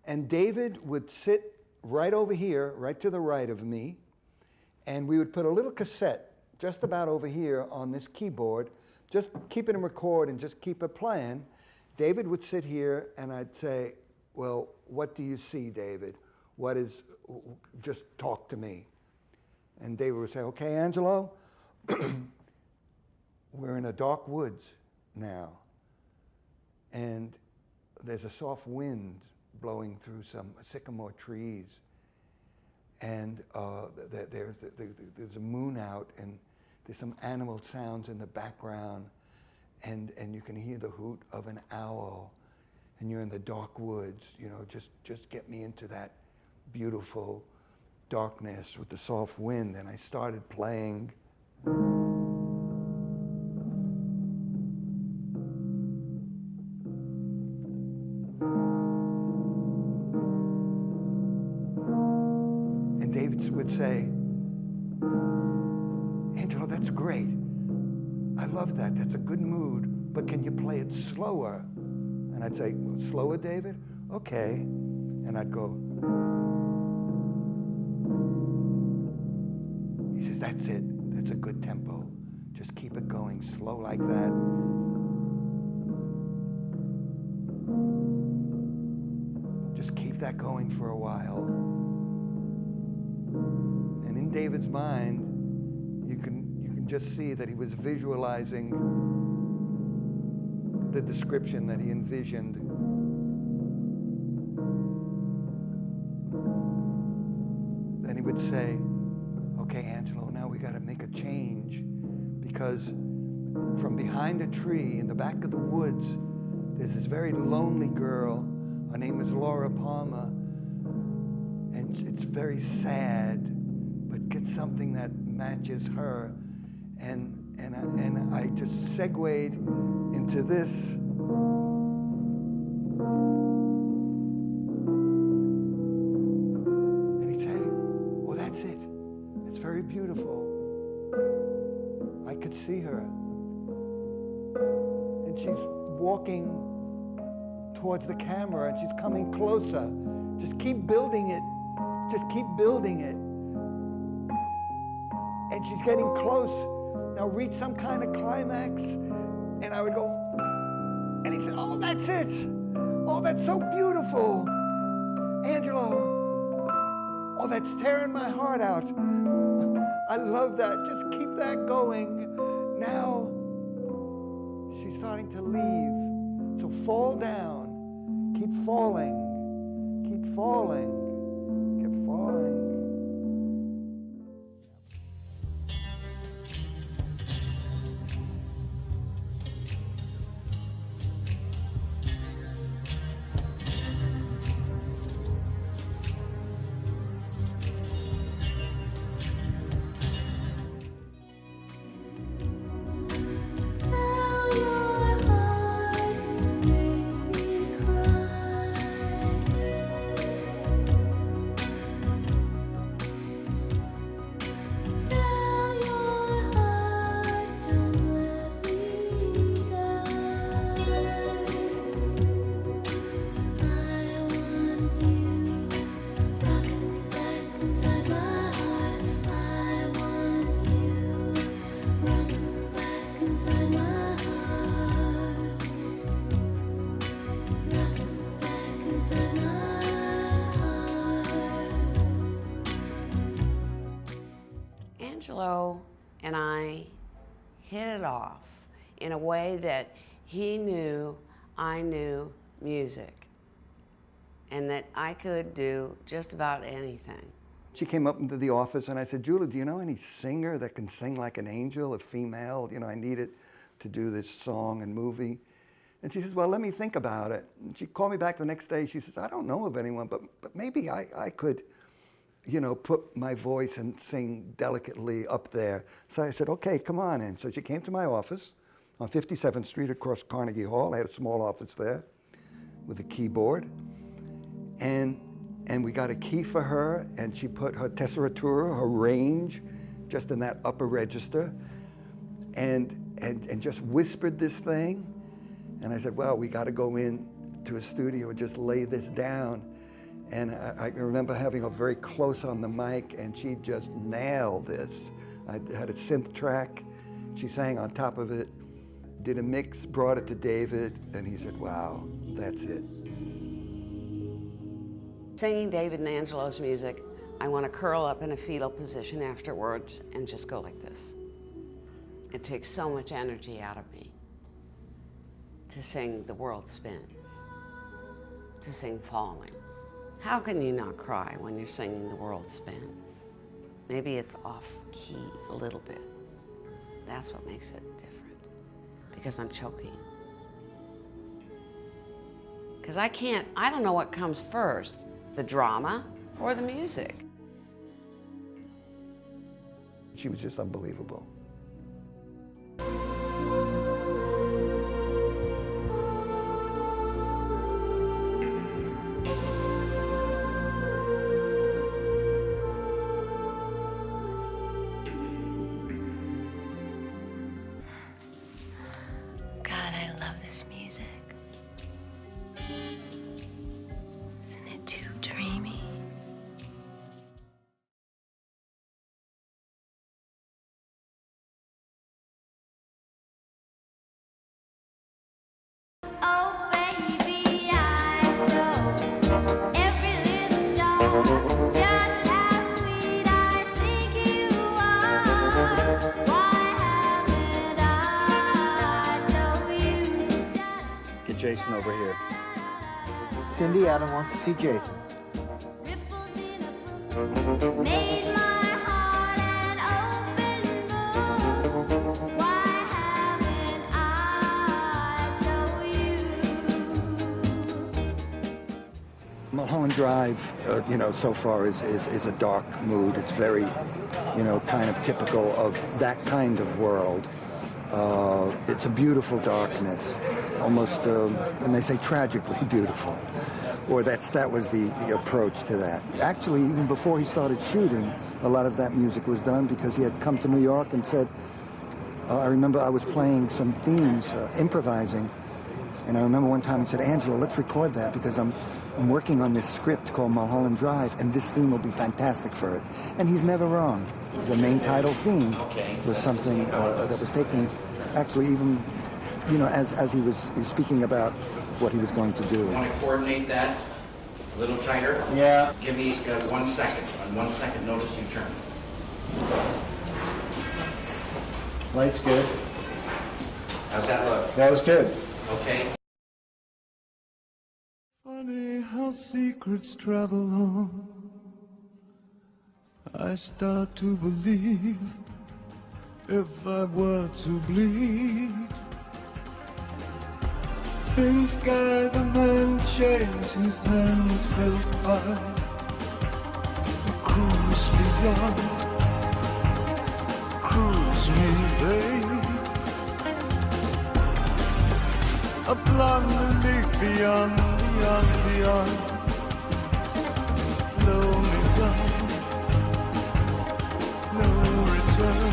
And David would sit right over here, right to the right of me, and we would put a little cassette just about over here on this keyboard, just keep it in record and just keep it playing. David would sit here, and I'd say, well, what do you see, David? What is, just talk to me. And David would say, okay, Angelo, we're in a dark woods now, and there's a soft wind blowing through some sycamore trees, and there's a moon out, and there's some animal sounds in the background, and you can hear the hoot of an owl, and you're in the dark woods. You know, just get me into that beautiful darkness with the soft wind. And I started playing. And David would say, Angelo, that's great. I love that. That's a good mood, but can you play it slower? And I'd say, slower, David? Okay. And I'd go. He says, that's it. That's a good tempo. Just keep it going slow like that. Just keep that going for a while. And in David's mind, you can just see that he was visualizing the description that he envisioned. Then he would say, okay, Angelo, now we got to make a change, because from behind a tree in the back of the woods, there's this very lonely girl. Her name is Laura Palmer, and it's very sad, but get something that matches her. And I just segued into this. And he'd say, well, that's it. It's very beautiful. I could see her. And she's walking towards the camera, and she's coming closer. Just keep building it. Just keep building it. And she's getting close. Now reach some kind of climax. And I would go, and he said, oh, that's it. Oh, that's so beautiful. Angelo, oh, that's tearing my heart out. I love that. Just keep that going. Now, she's starting to leave. So fall down. Keep falling. Keep falling. Keep falling. Angelo and I hit it off in a way that he knew I knew music, and that I could do just about anything. She came up into the office, and I said, Julie, do you know any singer that can sing like an angel, a female? You know, I need it to do this song and movie. And she says, well, let me think about it. And she called me back the next day. She says, I don't know of anyone, but maybe I could, you know, put my voice and sing delicately up there. So I said, okay, come on in. So she came to my office on 57th Street across Carnegie Hall. I had a small office there with a keyboard. And we got a key for her, and she put her tessitura, her range, just in that upper register, and just whispered this thing. And I said, well, we got to go in to a studio and just lay this down. And I remember having her very close on the mic, and she just nailed this. I had a synth track. She sang on top of it, did a mix, brought it to David, and he said, wow, that's it. Singing David and Angelo's music, I want to curl up in a fetal position afterwards and just go like this. It takes so much energy out of me to sing The World Spins, to sing Falling. How can you not cry when you're singing The World Spins? Maybe it's off key a little bit. That's what makes it different, because I'm choking. Because I don't know what comes first, the drama or the music. She was just unbelievable. God, I love this music. Isn't it too dreamy? Oh, baby, I know every little star, just how sweet I think you are. Why haven't I told you that? Get Jason over here. Cindy, Adam wants to see Jason. Ripples in a brook made my heart an open book. Why haven't I told you? Mulholland Drive, so far is a dark mood. It's very, kind of typical of that kind of world. It's a beautiful darkness, almost, and they say tragically beautiful. Or that was the approach to that. Actually, even before he started shooting, a lot of that music was done because he had come to New York and said, I remember I was playing some themes, improvising, and I remember one time he said, Angela, let's record that because I'm working on this script called Mulholland Drive, and this theme will be fantastic for it. And he's never wrong. The main title theme was something that was taken, actually, even, as he was speaking about what he was going to do. Want to coordinate that a little tighter? Yeah. Give me 1 second. On 1 second, notice you turn. Light's good. How's that look? That was good. Okay. Funny how secrets travel on. I start to believe if I were to bleed, in sky the man shaves his hands held high. A cruise beyond, cruise me, babe. A blonde leaf beyond, beyond. Lonely dawn, no return.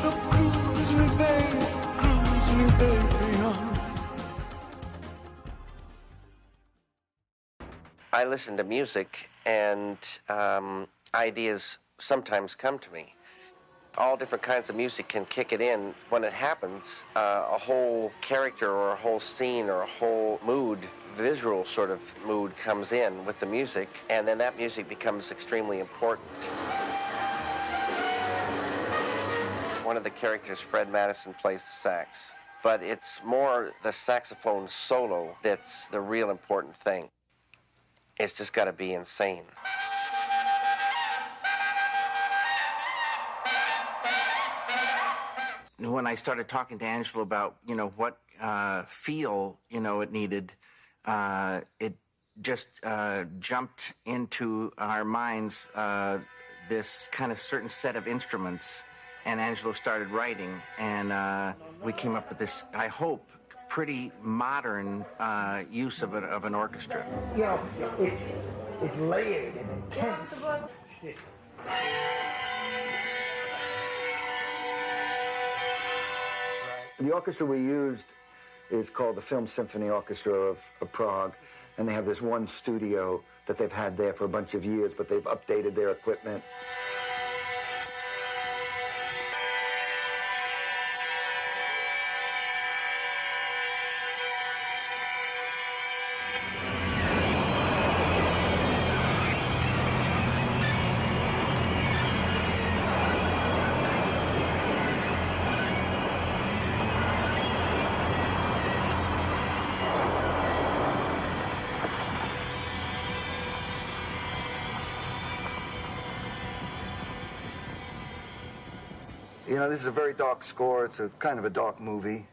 So cruise me, baby, on. I listen to music, and ideas sometimes come to me. All different kinds of music can kick it in. When it happens, a whole character or a whole scene or a whole mood, visual sort of mood comes in with the music, and then that music becomes extremely important. One of the characters, Fred Madison, plays the sax, but it's more the saxophone solo that's the real important thing. It's just got to be insane. When I started talking to Angela about, what feel, it needed, it just jumped into our minds this kind of certain set of instruments and Angelo started writing, and we came up with this, I hope, pretty modern use of an orchestra. You know, it's layered and intense. The orchestra we used is called the Film Symphony Orchestra of Prague, and they have this one studio that they've had there for a bunch of years, but they've updated their equipment. You know, this is a very dark score. It's a kind of a dark movie.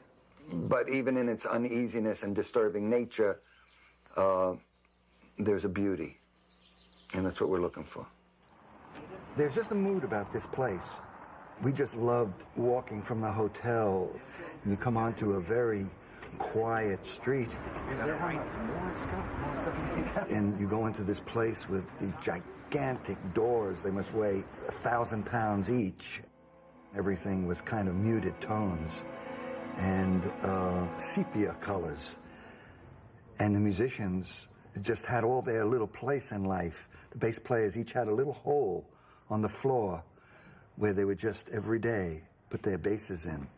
But even in its uneasiness and disturbing nature, there's a beauty. And that's what we're looking for. There's just a mood about this place. We just loved walking from the hotel. And you come onto a very quiet street. And you go into this place with these gigantic doors. They must weigh 1,000 pounds each. Everything was kind of muted tones and sepia colors. And the musicians just had all their little place in life. The bass players each had a little hole on the floor where they would just every day put their basses in.